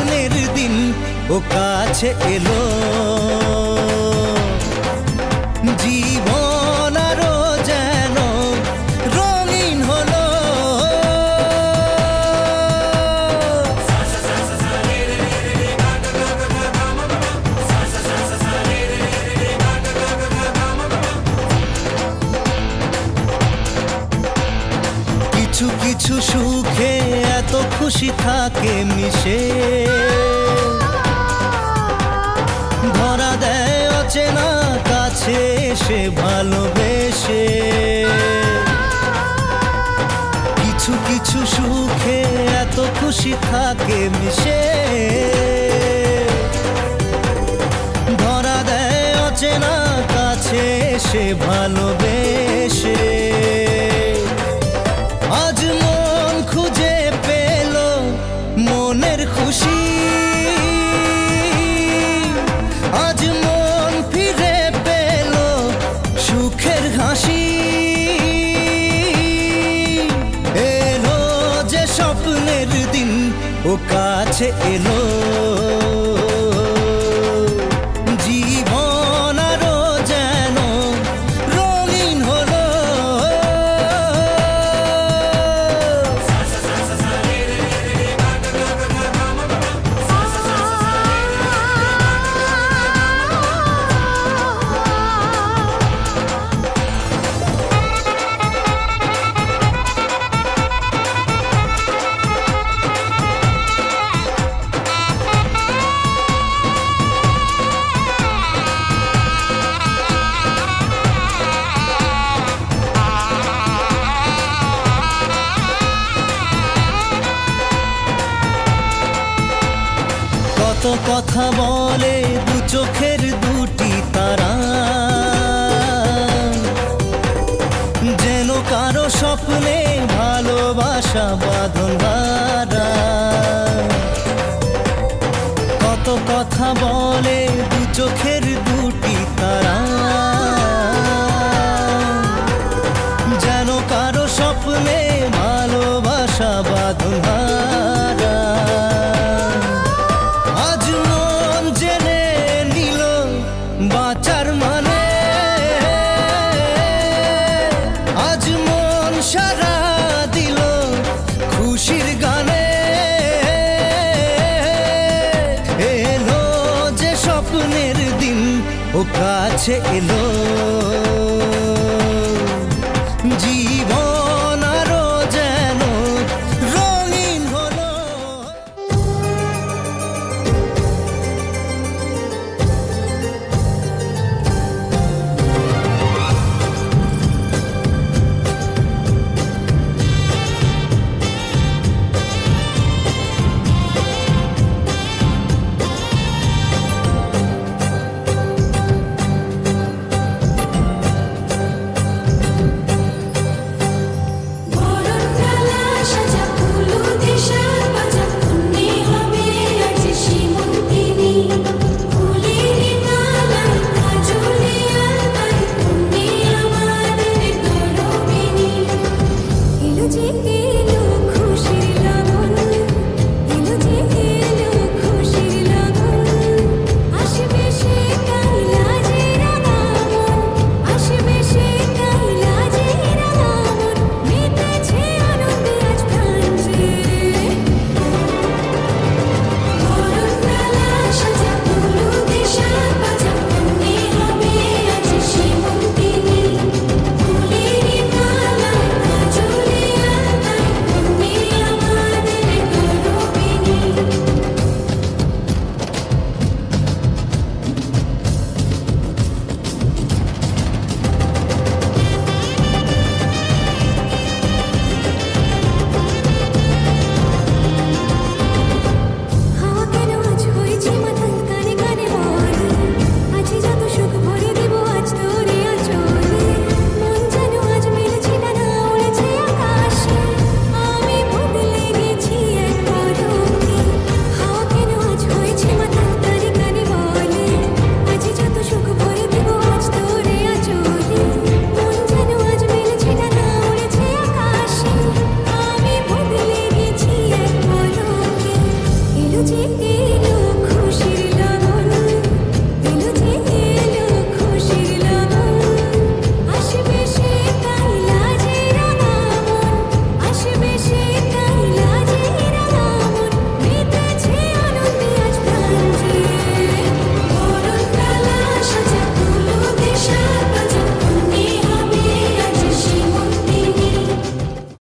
স্বপ্নের দিন ও কাছে এলো, জীবন আরো যেন রঙিন হলো। কিছু কিছু সুখে এত খুশি থাকে মিশে, ধরা দেয় অচেনা কাছে এসে ভালোবেসে। কিছু কিছু সুখে এত খুশি থাকে মিশে, ধরা দেয় অচেনা কাছে এসে ভালোবেসে। আজ মন খুঁজে পেল মনের খুশি, আজ মন ফিরে পেল সুখের হাসি। এলো যে স্বপ্নের দিন ও কাছে এলো, জীবন আরো যেন রঙিন হলো। কত কথা বলে দু চোখের দুটি তারা, যেন কারো স্বপ্নে ভালোবাসা বাঁধন হারা। কত কথা বলে দু চোখের দুটি তারা, যেন কারো স্বপ্নে ভালোবাসা বাঁধন হারা। আজ মন জেনে নিল বাঁচার মানে, আজ মন সারা দিল খুশির গানে। এলো যে স্বপ্নের দিন ও কাছে এলো,